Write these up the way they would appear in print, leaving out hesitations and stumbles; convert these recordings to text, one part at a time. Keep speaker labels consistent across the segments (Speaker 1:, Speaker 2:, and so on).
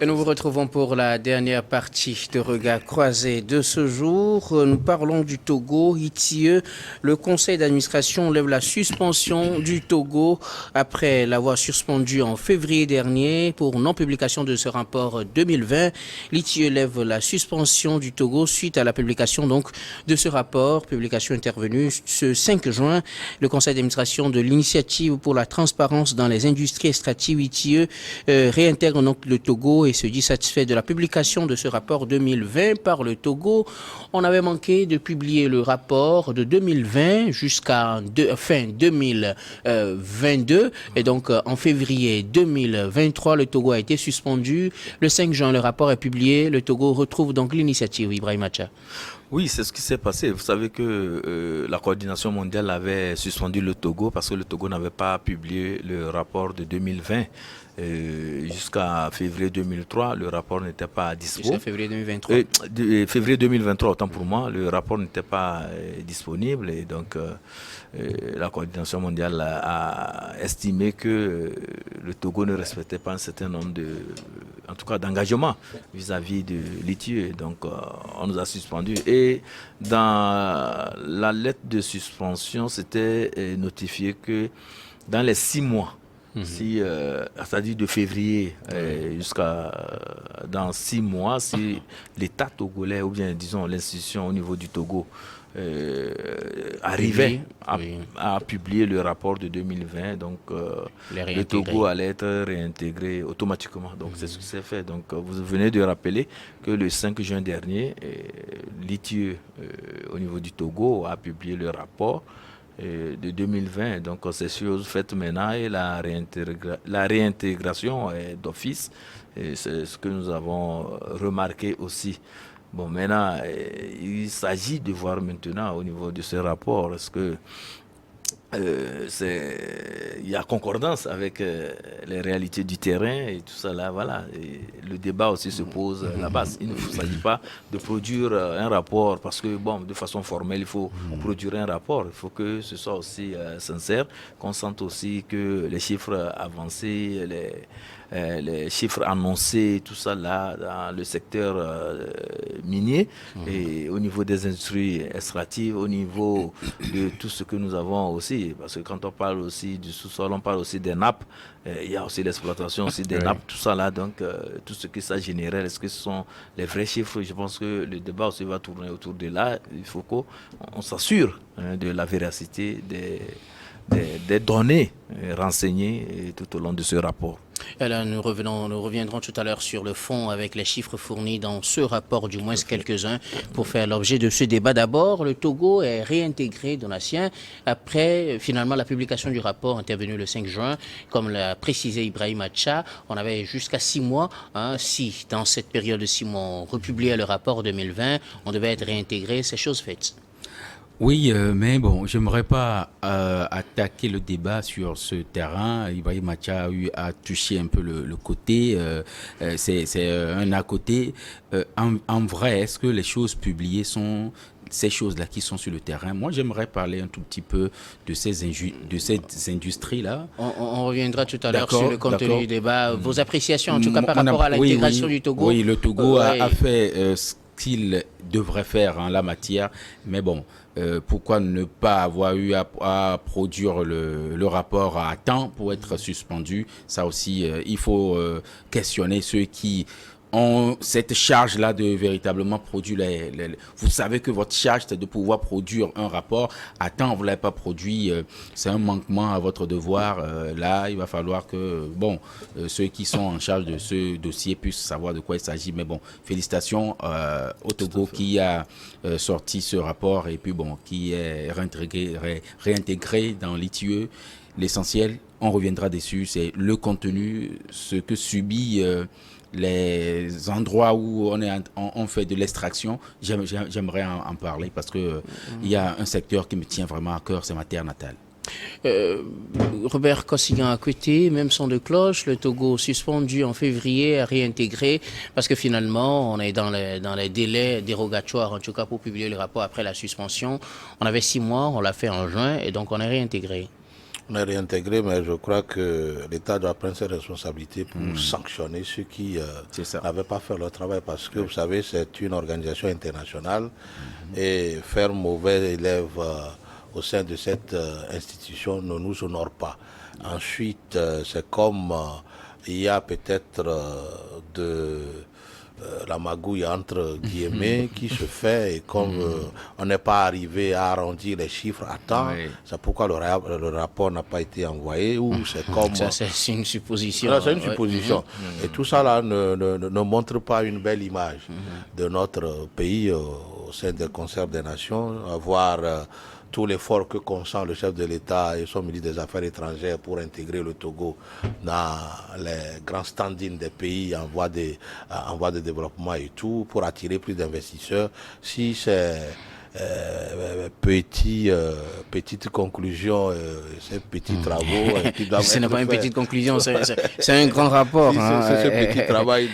Speaker 1: Et nous vous retrouvons pour la dernière partie de Regard croisé de ce jour. Nous parlons du Togo. ITIE, le conseil d'administration lève la suspension du Togo après l'avoir suspendu en février dernier pour non-publication de ce rapport 2020. L'ITIE lève la suspension du Togo suite à la publication donc de ce rapport, publication intervenue ce 5 juin. Le conseil d'administration de l'initiative pour la transparence dans les industries extractives ITIE réintègre donc le Togo et se dit satisfait de la publication de ce rapport 2020 par le Togo. On avait manqué de publier le rapport de 2020 jusqu'à fin 2022 et donc en février 2023, le Togo a été suspendu. Le 5 juin, le rapport est publié. Le Togo retrouve donc l'initiative. Ibrahim Acha.
Speaker 2: Oui, c'est ce qui s'est passé. Vous savez que la coordination mondiale avait suspendu le Togo parce que le Togo n'avait pas publié le rapport de 2020. Jusqu'à février 2003, le rapport n'était pas dispo.
Speaker 1: Jusqu'à février 2023.
Speaker 2: Février 2023, autant pour moi, le rapport n'était pas disponible et donc la coordination mondiale a estimé que le Togo ne respectait pas un certain nombre en tout cas d'engagements vis-à-vis de l'ITIE. Donc on nous a suspendus et dans la lettre de suspension, c'était notifié que dans les 6 mois, c'est-à-dire de février jusqu'à dans 6 mois, si l'État togolais ou bien disons l'institution au niveau du Togo arrivait à publier le rapport de 2020, donc le Togo allait être réintégré automatiquement. Donc c'est ce qui s'est fait. Donc vous venez de rappeler que le 5 juin dernier, l'ITIE au niveau du Togo a publié le rapport de 2020. Donc c'est chose faite maintenant et la réintégration est d'office. Et c'est ce que nous avons remarqué aussi. Bon, maintenant, il s'agit de voir maintenant au niveau de ce rapport, est-ce que il y a concordance avec les réalités du terrain et tout ça là, voilà. Et le débat aussi se pose là-bas. Il ne s'agit pas de produire un rapport parce que, bon, de façon formelle, il faut produire un rapport. Il faut que ce soit aussi sincère, qu'on sente aussi que les chiffres avancés, les chiffres annoncés, tout ça là, dans le secteur minier et au niveau des industries extractives, au niveau de tout ce que nous avons aussi. Parce que quand on parle aussi du sous-sol, on parle aussi des nappes. Il y a aussi l'exploitation aussi des nappes, tout ça là. Donc, tout ce que ça générait, est-ce que ce sont les vrais chiffres? Je pense que le débat aussi va tourner autour de là. Il faut qu'on s'assure de la véracité des données renseignées tout au long de ce rapport.
Speaker 1: Et là, nous reviendrons tout à l'heure sur le fond avec les chiffres fournis dans ce rapport, du moins quelques-uns, pour faire l'objet de ce débat. D'abord, le Togo est réintégré, Donatien, après finalement la publication du rapport intervenue le 5 juin. Comme l'a précisé Ibrahim Acha, on avait jusqu'à 6 mois. Si dans cette période de 6 mois, on republiait le rapport 2020, on devait être réintégré, c'est chose faite.
Speaker 3: Oui, mais bon, j'aimerais pas attaquer le débat sur ce terrain. Ibrahim Macha a touché un peu le côté, c'est un à côté. En vrai, est-ce que les choses publiées sont ces choses-là qui sont sur le terrain? Moi, j'aimerais parler un tout petit peu de ces industries-là.
Speaker 1: On reviendra tout à l'heure sur le contenu du débat. Vos appréciations, en tout cas, par rapport à l'intégration du Togo.
Speaker 3: Oui, le Togo a fait ce qu'il devrait faire en la matière, mais bon, pourquoi ne pas avoir eu à produire le rapport à temps pour être suspendu? Ça aussi, il faut questionner ceux qui ont cette charge-là de véritablement produire vous savez que votre charge, c'est de pouvoir produire un rapport. À temps, vous ne l'avez pas produit. C'est un manquement à votre devoir. Là, il va falloir que, ceux qui sont en charge de ce dossier puissent savoir de quoi il s'agit. Mais bon, félicitations au Togo qui a sorti ce rapport et puis qui est réintégré dans l'ITIE. L'essentiel, on reviendra dessus, c'est le contenu, ce que subit les endroits où on fait de l'extraction. J'aimerais en parler parce que il y a un secteur qui me tient vraiment à cœur, c'est ma terre natale.
Speaker 1: Robert Kossignan a quitté, même son de cloche, le Togo suspendu en février, a réintégré, parce que finalement, on est dans les délais dérogatoires, en tout cas pour publier le rapport après la suspension. On avait 6 mois, on l'a fait en juin, et donc on est réintégré.
Speaker 4: On est réintégré, mais je crois que l'État doit prendre ses responsabilités pour sanctionner ceux qui n'avaient pas fait leur travail. Parce que, vous savez, c'est une organisation internationale et faire mauvais élève au sein de cette institution ne nous honore pas. Ensuite, c'est comme il y a peut-être la magouille entre guillemets qui se fait et comme on n'est pas arrivé à arrondir les chiffres à temps, c'est pourquoi le rapport n'a pas été envoyé ou c'est comme...
Speaker 1: Ça, c'est une supposition.
Speaker 4: C'est une supposition. Et tout ça là ne montre pas une belle image de notre pays au sein des concerts des nations, avoir tout l'effort que consent le chef de l'État et son ministre des Affaires étrangères pour intégrer le Togo dans les grands standings des pays en voie de développement et tout, pour attirer plus d'investisseurs. Si c'est petite conclusion, ces petits travaux qui doivent
Speaker 1: ce n'est pas une
Speaker 4: faits.
Speaker 1: petite conclusion, c'est un grand rapport.
Speaker 4: Si ce petit travail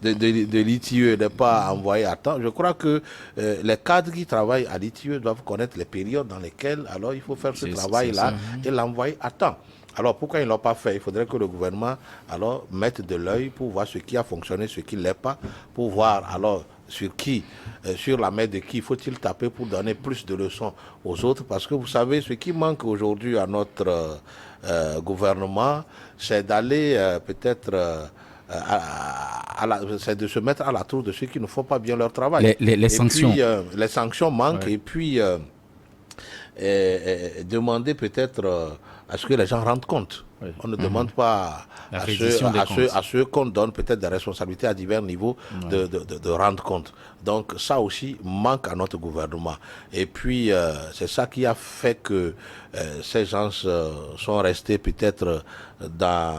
Speaker 4: de l'ITIE n'est pas envoyé à temps, je crois que les cadres qui travaillent à l'ITIE doivent connaître les périodes dans lesquelles alors il faut faire ce travail-là et l'envoyer à temps. Alors pourquoi ils ne l'ont pas fait? Il faudrait que le gouvernement alors mette de l'œil pour voir ce qui a fonctionné, ce qui ne l'est pas, pour voir alors sur la main de qui faut-il taper pour donner plus de leçons aux autres. Parce que vous savez, ce qui manque aujourd'hui à notre gouvernement, c'est d'aller peut-être... c'est de se mettre à la tour de ceux qui ne font pas bien leur travail.
Speaker 3: Les sanctions.
Speaker 4: Puis, les sanctions manquent et puis demander peut-être à ce que les gens rendent compte. On ne demande pas à ceux qu'on donne peut-être des responsabilités à divers niveaux de rendre compte. Donc ça aussi manque à notre gouvernement. Et puis c'est ça qui a fait que ces gens sont restés peut-être dans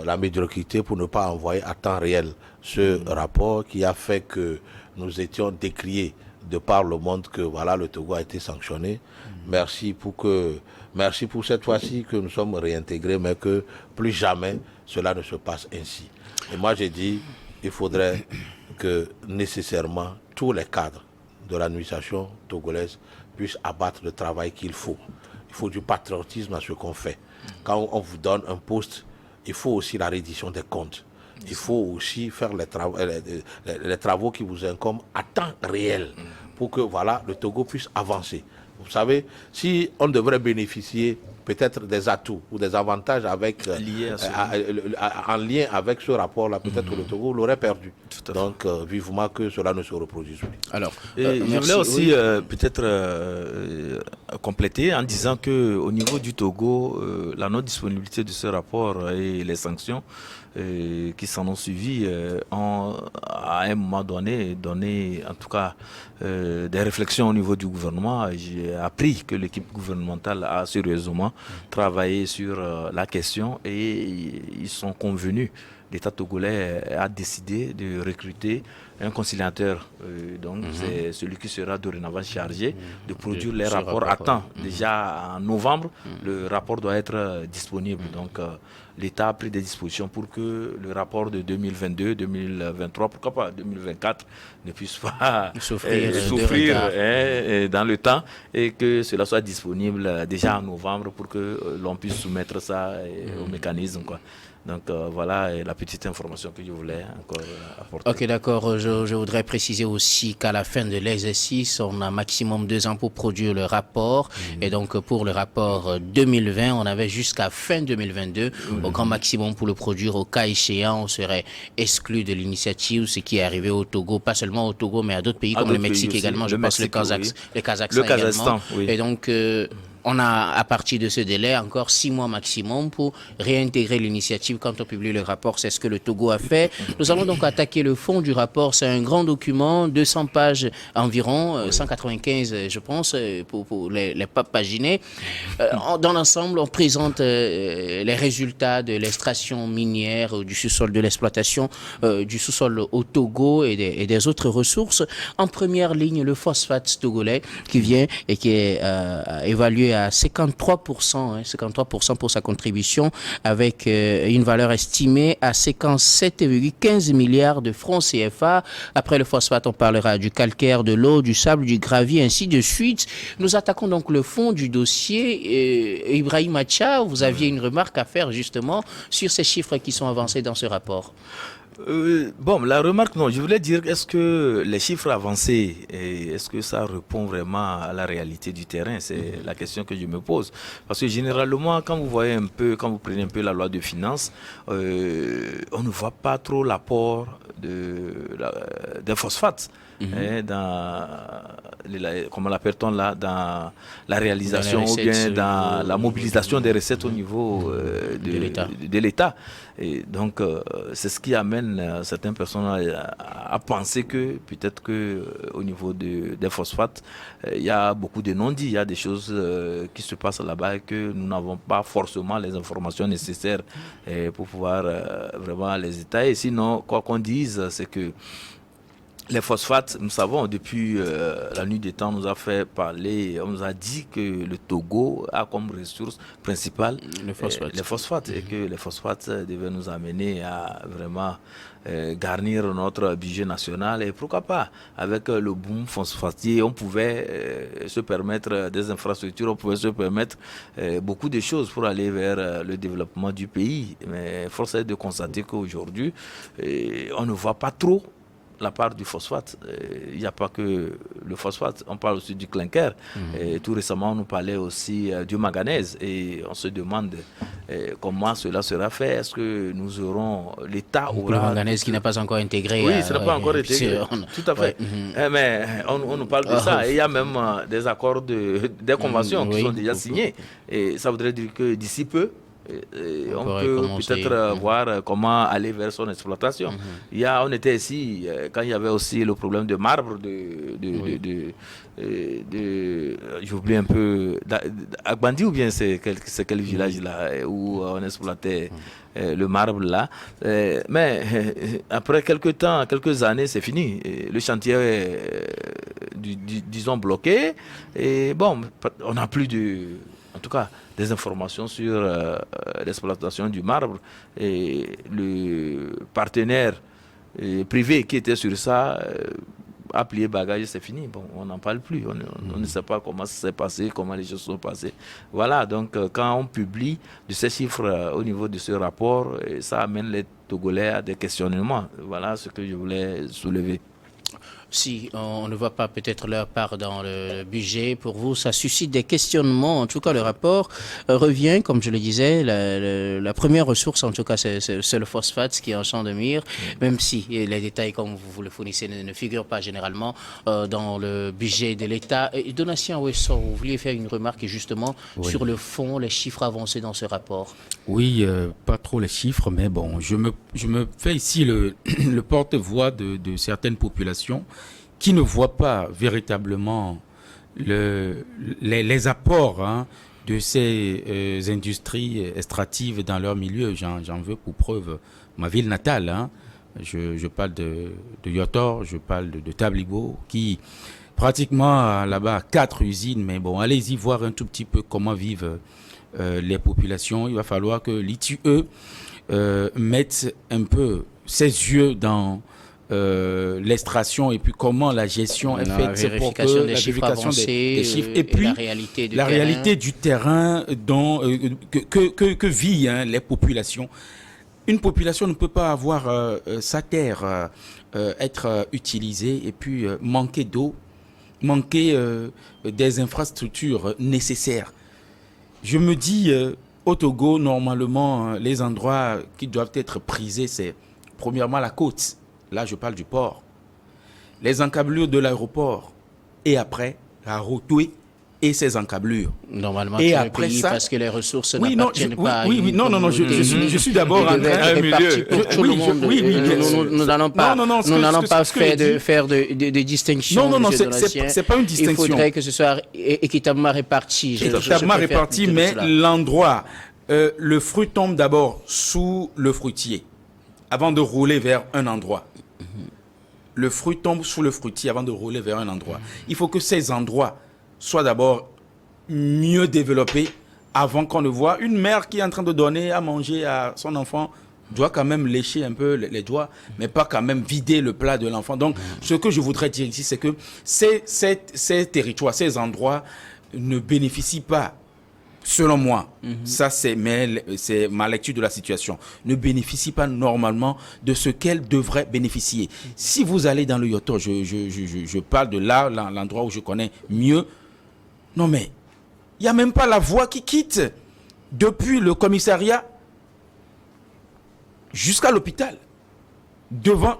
Speaker 4: la médiocrité pour ne pas envoyer à temps réel ce rapport qui a fait que nous étions décriés de par le monde que voilà, le Togo a été sanctionné. Merci pour cette fois-ci que nous sommes réintégrés, mais que plus jamais cela ne se passe ainsi. Et moi j'ai dit, il faudrait que nécessairement tous les cadres de l'administration togolaise puissent abattre le travail qu'il faut. Il faut du patriotisme à ce qu'on fait. Quand on vous donne un poste, il faut aussi la reddition des comptes. Il faut aussi faire les travaux qui vous incombent à temps réel pour que voilà, le Togo puisse avancer. Vous savez, si on devrait bénéficier peut-être des atouts ou des avantages avec, en lien avec ce rapport-là, peut-être que le Togo l'aurait perdu. Donc, vivement que cela ne se reproduise plus.
Speaker 2: Alors, je voulais aussi peut-être compléter en disant qu'au niveau du Togo, la non-disponibilité de ce rapport et les sanctions qui s'en ont suivi ont à un moment donné donné en tout cas des réflexions au niveau du gouvernement. J'ai appris que l'équipe gouvernementale a sérieusement travaillé sur la question et ils sont convenus. L'État togolais a décidé de recruter un conciliateur. Donc c'est celui qui sera dorénavant chargé de produire les rapports à temps. Déjà en novembre, le rapport doit être disponible. Donc l'État a pris des dispositions pour que le rapport de 2022, 2023, pourquoi pas 2024, ne puisse pas souffrir dans le temps et que cela soit disponible déjà en novembre pour que l'on puisse soumettre ça au mécanisme, quoi. Donc voilà la petite information que je voulais encore apporter.
Speaker 1: Ok, d'accord. Je voudrais préciser aussi qu'à la fin de l'exercice, on a maximum 2 ans pour produire le rapport. Et donc pour le rapport 2020, on avait jusqu'à fin 2022 au grand maximum pour le produire. Au cas échéant, on serait exclu de l'initiative, ce qui est arrivé au Togo, pas seulement au Togo, mais à d'autres pays comme le Mexique également. Je pense le Kazakhstan également. Oui. Et donc on a, à partir de ce délai, encore 6 mois maximum pour réintégrer l'initiative quand on publie le rapport. C'est ce que le Togo a fait. Nous allons donc attaquer le fond du rapport. C'est un grand document, 200 pages environ, 195 je pense, pour les paginés. Dans l'ensemble, on présente les résultats de l'extraction minière du sous-sol, de l'exploitation du sous-sol au Togo et des autres ressources. En première ligne, le phosphate togolais qui vient et qui est évalué évalué à 53%, 53% pour sa contribution, avec une valeur estimée à 57,15 milliards de francs CFA. Après le phosphate, on parlera du calcaire, de l'eau, du sable, du gravier, ainsi de suite. Nous attaquons donc le fond du dossier. Ibrahim Acha, vous aviez une remarque à faire justement sur ces chiffres qui sont avancés dans ce rapport.
Speaker 2: Bon, la remarque, non, je voulais dire, est-ce que les chiffres avancés, est-ce que ça répond vraiment à la réalité du terrain? C'est la question que je me pose. Parce que généralement, quand vous voyez un peu, quand vous prenez un peu la loi de finances, on ne voit pas trop l'apport des phosphates. Comment l'appelle-t-on là, dans la réalisation ou bien dans la mobilisation des recettes au niveau de l'État. Et donc, c'est ce qui amène certaines personnes à penser que peut-être qu'au niveau des phosphates, il y a beaucoup de non-dits, il y a des choses qui se passent là-bas et que nous n'avons pas forcément les informations nécessaires pour pouvoir vraiment les étayer. Sinon, quoi qu'on dise, c'est que les phosphates, nous savons, depuis la nuit des temps, on nous a fait parler, on nous a dit que le Togo a comme ressource principale les phosphates et que les phosphates devaient nous amener à vraiment garnir notre budget national. Et pourquoi pas, avec le boom phosphatier, on pouvait se permettre des infrastructures, on pouvait se permettre beaucoup de choses pour aller vers le développement du pays. Mais force est de constater qu'aujourd'hui, on ne voit pas trop la part du phosphate. Il n'y a pas que le phosphate, on parle aussi du clinker. Et tout récemment, on nous parlait aussi du manganèse. Et on se demande comment cela sera fait. Est-ce que nous aurons, l'État aura...
Speaker 1: Le manganèse qui n'a pas encore intégré.
Speaker 2: Oui, ça n'a pas encore intégré. Tout à fait. Mais on nous parle de ça. Et il y a même des accords, des conventions qui sont déjà signées. Et ça voudrait dire que d'ici peu, on peut peut-être voir comment aller vers son exploitation. On était ici quand il y avait aussi le problème de marbre j'oublie un peu, Agbandi ou bien c'est quel village là où on exploitait le marbre là. Mais après quelques années, c'est fini. Le chantier est, disons, bloqué. Et bon, on n'a plus en tout cas, des informations sur l'exploitation du marbre. Et le partenaire privé qui était sur ça a plié bagage, c'est fini. Bon, on n'en parle plus. On ne sait pas comment ça s'est passé, comment les choses sont passées. Voilà, donc quand on publie de ces chiffres au niveau de ce rapport, ça amène les Togolais à des questionnements. Voilà ce que je voulais soulever.
Speaker 1: Si on ne voit pas peut-être leur part dans le budget, pour vous, ça suscite des questionnements. En tout cas, le rapport revient, comme je le disais, la première ressource, en tout cas, c'est le phosphate qui est en champ de mire, même si les détails, comme vous le fournissez, ne figurent pas généralement dans le budget de l'État. Donatien Ouesso, vous vouliez faire une remarque justement sur le fond, les chiffres avancés dans ce rapport.
Speaker 3: Oui, pas trop les chiffres, mais bon, je me fais ici le porte-voix de certaines populations qui ne voient pas véritablement les apports de ces industries extractives dans leur milieu. J'en veux pour preuve ma ville natale. Je parle de Yotor, je parle de Tablibo, qui pratiquement là-bas a 4 usines. Mais bon, allez-y voir un tout petit peu comment vivent les populations. Il va falloir que l'ITUE mette un peu ses yeux dans l'extraction et puis comment la gestion est faite, c'est pour que la vérification des chiffres et puis la réalité du terrain que vivent les populations. Une population ne peut pas avoir sa terre être utilisée et puis manquer d'eau, manquer des infrastructures nécessaires. Je me dis, au Togo, normalement, les endroits qui doivent être prisés, c'est premièrement la côte. Là, je parle du port. Les encablures de l'aéroport. Et après, la Rotoué et ses encablures.
Speaker 1: Normalement,
Speaker 3: et
Speaker 1: après le pays, ça, parce que les ressources n'appartiennent pas.
Speaker 3: Je suis d'abord en train de
Speaker 1: Nous n'allons pas faire de distinction.
Speaker 3: Non, c'est pas une distinction.
Speaker 1: Il faudrait que ce soit équitablement réparti.
Speaker 3: Équitablement réparti, mais l'endroit, le fruit tombe d'abord sous le fruitier avant de rouler vers un endroit. Le fruit tombe sous le fruitier avant de rouler vers un endroit. Il faut que ces endroits soient d'abord mieux développer avant qu'on ne voit une mère qui est en train de donner à manger à son enfant doit quand même lécher un peu les doigts, mais pas quand même vider le plat de l'enfant. Donc, ce que je voudrais dire ici, c'est que ces territoires, ces endroits ne bénéficient pas, selon moi, ça c'est ma lecture de la situation, ne bénéficient pas normalement de ce qu'elles devraient bénéficier. Si vous allez dans le Yoto, je parle de là, l'endroit où je connais mieux, non mais, il n'y a même pas la voie qui quitte depuis le commissariat jusqu'à l'hôpital, devant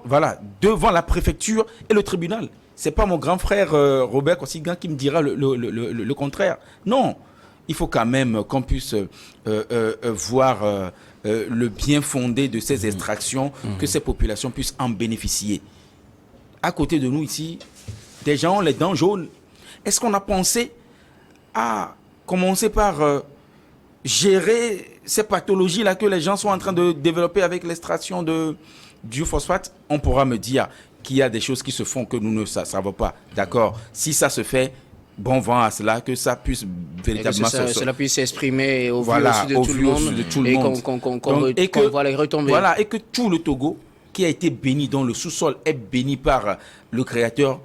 Speaker 3: la préfecture et le tribunal. C'est pas mon grand frère Robert Kossigan qui me dira le contraire. Non, il faut quand même qu'on puisse voir le bien fondé de ces extractions, que ces populations puissent en bénéficier. À côté de nous ici, des gens ont les dents jaunes. Est-ce qu'on a pensé à commencer par gérer ces pathologies-là que les gens sont en train de développer avec l'extraction du phosphate? On pourra me dire qu'il y a des choses qui se font que nous ne savons pas. D'accord. Si ça se fait, bon vent à cela, que ça puisse véritablement...
Speaker 1: cela puisse s'exprimer au vu aussi de tout le monde. Et qu'on voit les retombées.
Speaker 3: Voilà, et que tout le Togo, qui a été béni, dont le sous-sol est béni par le Créateur,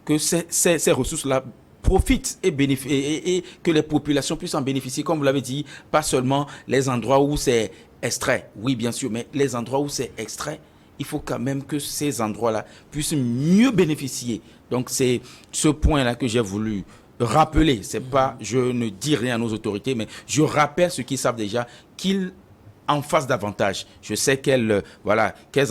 Speaker 3: que ces ressources-là profitent et que les populations puissent en bénéficier, comme vous l'avez dit, pas seulement les endroits où c'est extrait, oui bien sûr, mais les endroits où c'est extrait, il faut quand même que ces endroits-là puissent mieux bénéficier. Donc c'est ce point-là que j'ai voulu rappeler. C'est pas, je ne dis rien à nos autorités, mais je rappelle ceux qui savent déjà qu'ils en fassent davantage. Je sais qu'elles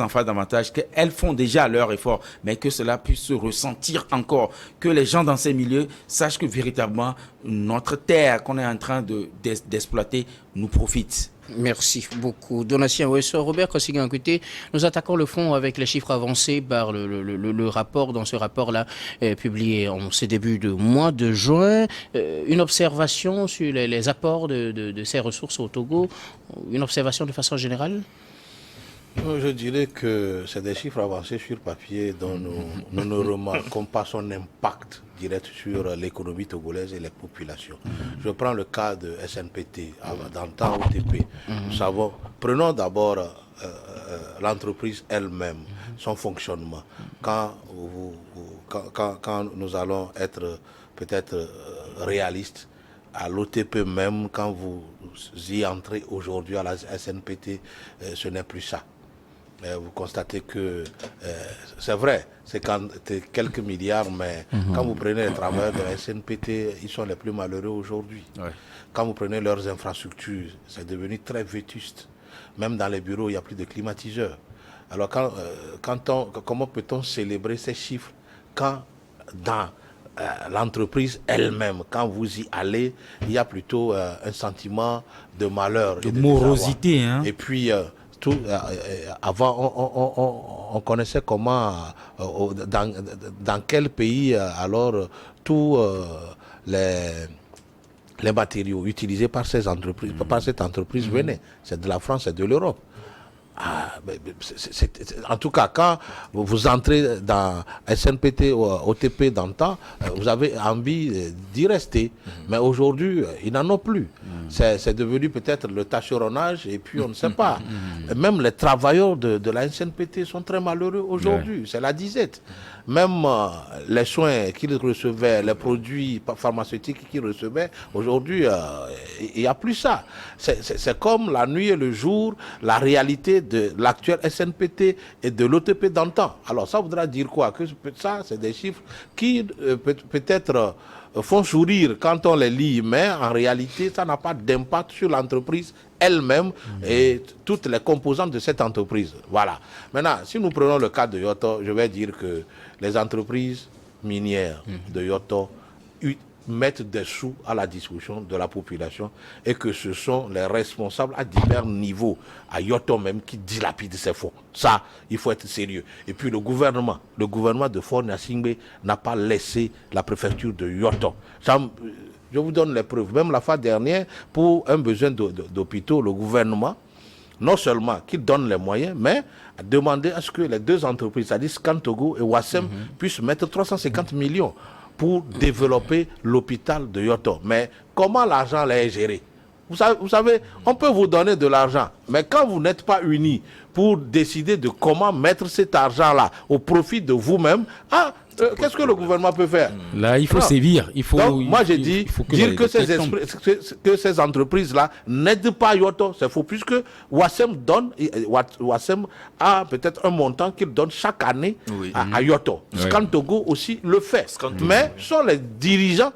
Speaker 3: en fassent davantage, qu'elles font déjà leur effort, mais que cela puisse se ressentir encore, que les gens dans ces milieux sachent que véritablement notre terre qu'on est en train d'exploiter nous profite.
Speaker 1: Merci beaucoup. Donatien Ouesso, Robert Kossigan, écoutez, nous attaquons le fond avec les chiffres avancés par le rapport, dans ce rapport-là, publié en ce début de mois de juin. Une observation sur les apports de ces ressources au Togo, une observation de façon générale?
Speaker 4: Je dirais que c'est des chiffres avancés sur papier dont nous ne remarquons pas son impact direct sur l'économie togolaise et les populations. Je prends le cas de SNPT, dans le temps OTP. Nous savons, prenons d'abord l'entreprise elle-même, son fonctionnement. Quand nous allons être peut-être réalistes, à l'OTP même, quand vous y entrez aujourd'hui à la SNPT, ce n'est plus ça. Vous constatez que c'est vrai, c'est quelques milliards, mais quand vous prenez les travailleurs de la SNPT, ils sont les plus malheureux aujourd'hui. Ouais. Quand vous prenez leurs infrastructures, c'est devenu très vétuste. Même dans les bureaux, il n'y a plus de climatiseurs. Alors comment peut-on célébrer ces chiffres quand dans l'entreprise elle-même, quand vous y allez, il y a plutôt un sentiment de malheur.
Speaker 3: De morosité. Hein.
Speaker 4: Et puis... avant, on connaissait comment, dans quel pays, alors, tous les matériaux utilisés par ces entreprises, par cette entreprise venaient. C'est de la France et de l'Europe. En tout cas, quand vous entrez dans SNPT ou OTP dans le temps, vous avez envie d'y rester. Mais aujourd'hui, ils n'en ont plus. C'est devenu peut-être le tâcheronnage et puis on ne sait pas. Même les travailleurs de la SNPT sont très malheureux aujourd'hui. Ouais. C'est la disette. Même les soins qu'ils recevaient, les produits pharmaceutiques qu'ils recevaient, aujourd'hui, il n'y a plus ça. C'est comme la nuit et le jour, la réalité de l'actuel SNPT et de l'OTP dans le temps. Alors ça voudra dire quoi? Que ça, c'est des chiffres qui peut-être font sourire quand on les lit, mais en réalité, ça n'a pas d'impact sur l'entreprise elle-même et toutes les composantes de cette entreprise. Voilà. Maintenant, si nous prenons le cas de Yoto, je vais dire que les entreprises minières de Yoto mettent des sous à la disposition de la population et que ce sont les responsables à divers niveaux, à Yoto même, qui dilapident ces fonds. Ça, il faut être sérieux. Et puis le gouvernement de Faure Gnassingbé n'a pas laissé la préfecture de Yoto. Ça, je vous donne les preuves. Même la fois dernière, pour un besoin d'hôpitaux, le gouvernement, non seulement qu'il donne les moyens, mais a demandé à ce que les deux entreprises, c'est-à-dire Scan Togo et Wassem, puissent mettre 350 millions pour développer l'hôpital de Yoto. Mais comment l'argent là est géré? Vous savez, on peut vous donner de l'argent, mais quand vous n'êtes pas unis pour décider de comment mettre cet argent-là au profit de vous-même, qu'est-ce que le gouvernement peut faire?
Speaker 3: Là, il faut sévir.
Speaker 4: Donc, moi, j'ai dit, dire que ces entreprises-là n'aident pas Yoto, c'est faux, puisque Ouassem a peut-être un montant qu'il donne chaque année à Yoto. Scan Togo aussi le fait. Mais ce sont les dirigeants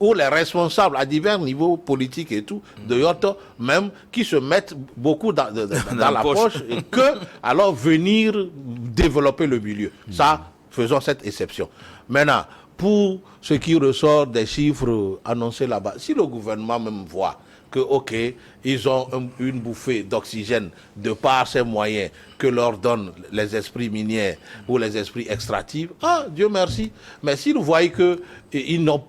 Speaker 4: ou les responsables à divers niveaux politiques et tout, de Yoto même, qui se mettent beaucoup dans la poche et que, alors, venir développer le milieu. Ça, faisons cette exception. Maintenant, pour ce qui ressort des chiffres annoncés là-bas, si le gouvernement même voit que, ok, ils ont une bouffée d'oxygène de par ces moyens que leur donnent les esprits miniers ou les esprits extractifs, Dieu merci. Mais s'ils voient qu'ils n'en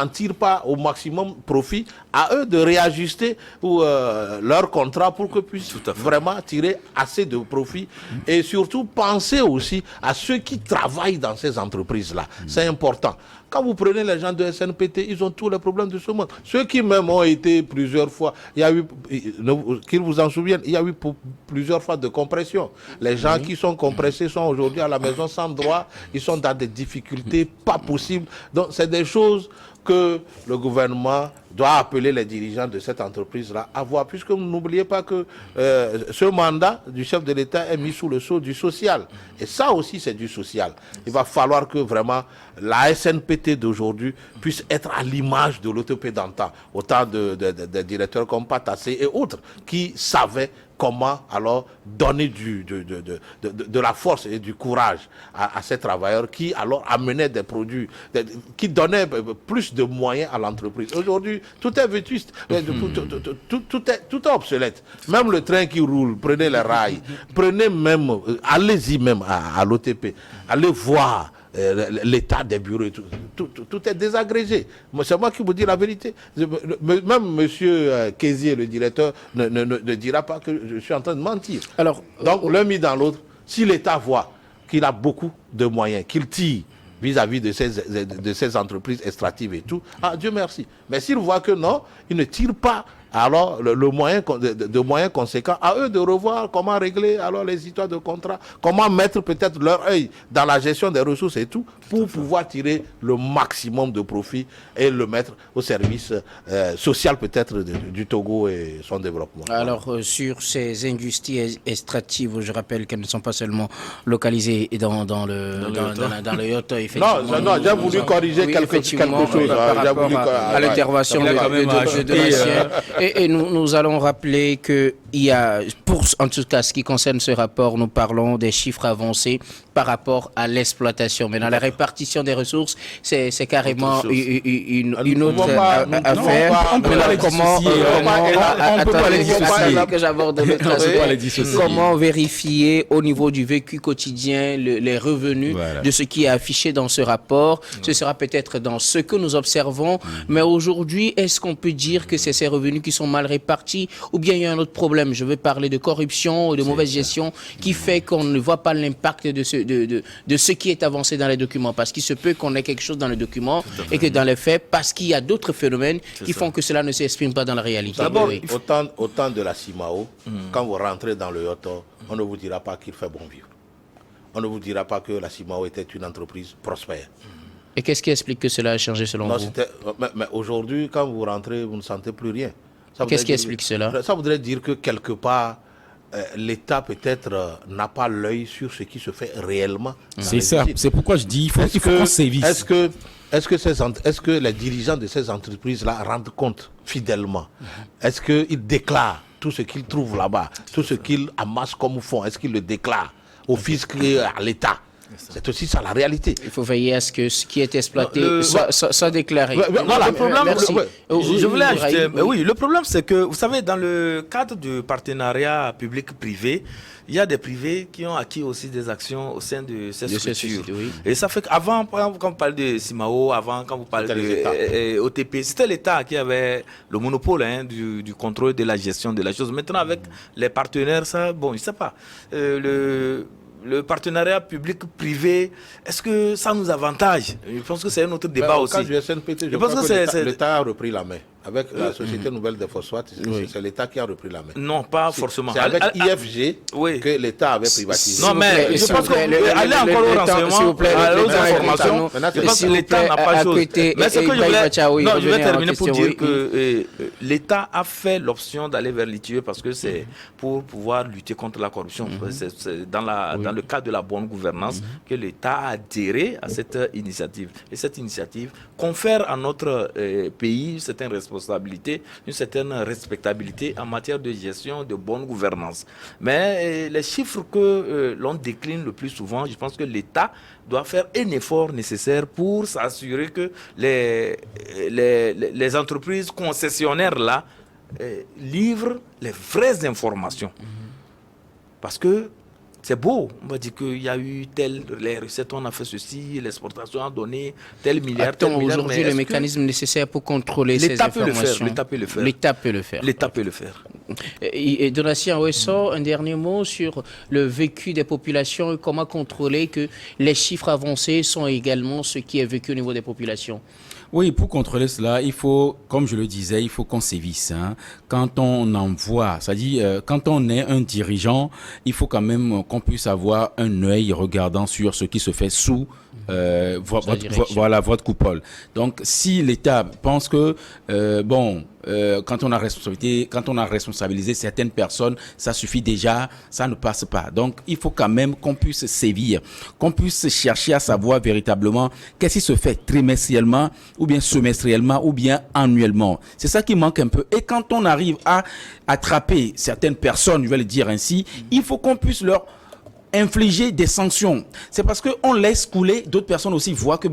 Speaker 4: tirent pas au maximum profit, à eux de réajuster leur contrat pour que puissent vraiment tirer assez de profit et surtout penser aussi à ceux qui travaillent dans ces entreprises-là. C'est important. Quand vous prenez les gens de SNPT, ils ont tous les problèmes de ce monde. Ceux qui même ont été plusieurs fois, il y a eu, qu'ils vous en souviennent, il y a eu plusieurs fois de compression. Les gens qui sont compressés sont aujourd'hui à la maison sans droit, ils sont dans des difficultés pas possibles. Donc c'est des choses que le gouvernement doit appeler les dirigeants de cette entreprise-là à voir, puisque n'oubliez pas que ce mandat du chef de l'État est mis sous le sceau du social. Et ça aussi, c'est du social. Il va falloir que vraiment la SNPT d'aujourd'hui puisse être à l'image de l'OTP d'antan, autant de directeurs comme Patassé et autres, qui savaient comment alors donner de la force et du courage à ces travailleurs qui alors amenaient des produits, qui donnaient plus de moyens à l'entreprise. Aujourd'hui, tout est vétuste, tout est obsolète. Même le train qui roule, prenez les rails, prenez même, allez-y même à l'OTP, allez voir l'état des bureaux et tout est désagrégé. C'est moi qui vous dis la vérité. Même M. Kézier, le directeur, ne dira pas que je suis en train de mentir. Alors, donc, l'un mis dans l'autre, si l'État voit qu'il a beaucoup de moyens, qu'il tire vis-à-vis de ces entreprises extractives et tout, Dieu merci. Mais s'il voit que non, il ne tire pas alors le moyen de moyens conséquents, à eux de revoir comment régler alors les histoires de contrat, comment mettre peut-être leur œil dans la gestion des ressources et tout, pour pouvoir tirer le maximum de profit et le mettre au service social peut-être du Togo et son développement.
Speaker 1: Alors sur ces industries extractives, je rappelle qu'elles ne sont pas seulement localisées dans le Yoto, effectivement.
Speaker 4: Non, j'ai voulu corriger quelque chose.
Speaker 1: Par rapport à l'intervention de Bastien. Et nous allons rappeler qu'il y a, en tout cas ce qui concerne ce rapport, nous parlons des chiffres avancés par rapport à l'exploitation. Mais dans la répartition des ressources, c'est carrément une autre affaire. Comment vérifier au niveau du vécu quotidien les revenus de ce qui est affiché dans ce rapport? Ce sera peut-être dans ce que nous observons. Mais aujourd'hui, est-ce qu'on peut dire que c'est ces revenus qui sont mal répartis, ou bien il y a un autre problème? Je veux parler de corruption ou de mauvaise gestion qui fait qu'on ne voit pas l'impact de ce qui est avancé dans les documents, parce qu'il se peut qu'on ait quelque chose dans le document et que dans les faits, parce qu'il y a d'autres phénomènes qui font que cela ne s'exprime pas dans la réalité.
Speaker 4: D'abord, autant de la CIMAO, quand vous rentrez dans le Yoto, on ne vous dira pas qu'il fait bon vivre. On ne vous dira pas que la CIMAO était une entreprise prospère.
Speaker 1: Et qu'est-ce qui explique que cela a changé selon vous?
Speaker 4: Mais aujourd'hui, quand vous rentrez, vous ne sentez plus rien.
Speaker 1: Qu'est-ce qui explique cela?
Speaker 4: Ça voudrait dire que quelque part, l'État peut-être n'a pas l'œil sur ce qui se fait réellement.
Speaker 3: C'est ça, c'est pourquoi je dis il faut qu'on sévisse.
Speaker 4: Est-ce que les dirigeants de ces entreprises-là rendent compte fidèlement? Est-ce qu'ils déclarent tout ce qu'ils trouvent là-bas, tout ce qu'ils amassent comme fonds? Est-ce qu'ils le déclarent au fisc et à l'État? C'est aussi ça la réalité.
Speaker 1: Il faut veiller à ce que ce qui est exploité soit déclaré.
Speaker 2: Voilà, le problème, je voulais ajouter, oui, le problème c'est que, vous savez, dans le cadre du partenariat public-privé, il y a des privés qui ont acquis aussi des actions au sein de ces structures. Et ça fait qu'avant, quand vous parlez de CIMAO, avant, quand vous parlez de OTP, c'était l'État qui avait le monopole du contrôle de la gestion de la chose. Maintenant, avec les partenaires, ça, bon, je ne sais pas. le partenariat public-privé, est-ce que ça nous avantage? Je pense que c'est un autre débat aussi.
Speaker 4: Au cas du SNPT, je pense que l'État a repris la main. Avec la Société Nouvelle des Phosphates, c'est l'État qui a repris la main.
Speaker 2: Non, pas forcément.
Speaker 4: C'est avec IFG que l'État avait privatisé.
Speaker 2: Non, mais je pense aller encore au renseignement, aux informations, je pense que l'État n'a pas chose. Mais ce que je vais terminer pour dire que l'État a fait l'option d'aller vers l'ITIE parce que c'est pour pouvoir lutter contre la corruption. C'est dans le cadre de la bonne gouvernance que l'État a adhéré à cette initiative. Et cette initiative confère à notre pays certaines responsabilités, une certaine respectabilité en matière de gestion, de bonne gouvernance. Mais les chiffres que l'on décline le plus souvent, je pense que l'État doit faire un effort nécessaire pour s'assurer que les entreprises concessionnaires là livrent les vraies informations. Parce que c'est beau, on va dire qu'il y a eu les recettes, on a fait ceci, l'exportation a donné tel milliard, tel milliard.
Speaker 1: Aujourd'hui, le mécanisme nécessaire pour contrôler ces informations.
Speaker 2: L'État peut le faire.
Speaker 1: L'État peut le faire.
Speaker 2: L'État peut le faire.
Speaker 1: Et Donatien Ouesso, un dernier mot sur le vécu des populations et comment contrôler que les chiffres avancés sont également ce qui est vécu au niveau des populations.
Speaker 3: Oui, pour contrôler cela, il faut, comme je le disais, il faut qu'on sévisse. Quand on envoie, c'est-à-dire quand on est un dirigeant, il faut quand même qu'on puisse avoir un œil regardant sur ce qui se fait sous votre coupole. Donc, si l'État pense que quand on a responsabilisé certaines personnes, ça suffit déjà, ça ne passe pas. Donc, il faut quand même qu'on puisse sévir, qu'on puisse chercher à savoir véritablement qu'est-ce qui se fait trimestriellement, ou bien semestriellement, ou bien annuellement. C'est ça qui manque un peu. Et quand on arrive à attraper certaines personnes, je vais le dire ainsi, il faut qu'on puisse leur infliger des sanctions. C'est parce qu'on laisse couler, d'autres personnes aussi voient que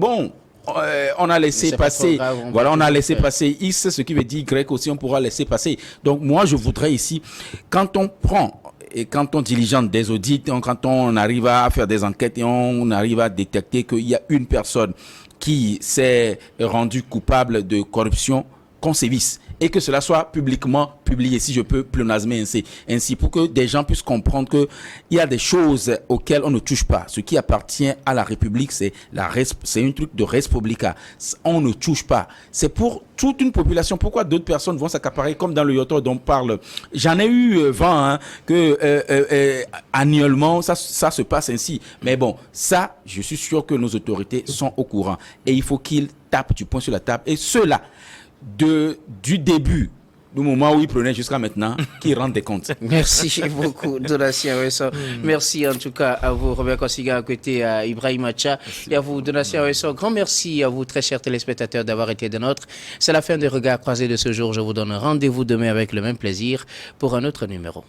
Speaker 3: on a laissé passer, on a laissé passer X, ce qui veut dire Y aussi, on pourra laisser passer. Donc moi, je voudrais ici, quand on prend et quand on diligente des audits, quand on arrive à faire des enquêtes et on arrive à détecter qu'il y a une personne qui s'est rendue coupable de corruption, qu'on sévisse et que cela soit publiquement publié, si je peux pléonasmer ainsi pour que des gens puissent comprendre qu'il y a des choses auxquelles on ne touche pas. Ce qui appartient à la République, c'est un truc de res publica. On ne touche pas. C'est pour toute une population. Pourquoi d'autres personnes vont s'accaparer comme dans le Yoto dont on parle? J'en ai eu vent que annuellement, ça se passe ainsi. Mais bon, ça, je suis sûr que nos autorités sont au courant. Et il faut qu'ils tapent du poing sur la table. Et ceux-là, du début, du moment où il prenait jusqu'à maintenant, qui rendent des comptes.
Speaker 1: Merci beaucoup, Donatien Ouesso. Merci en tout cas à vous, Robert Kosiga, à côté à Ibrahim Acha. Et à vous, Donatien Ouesso. Grand merci à vous, très chers téléspectateurs, d'avoir été des nôtres. C'est la fin des regards croisés de ce jour. Je vous donne rendez-vous demain avec le même plaisir pour un autre numéro.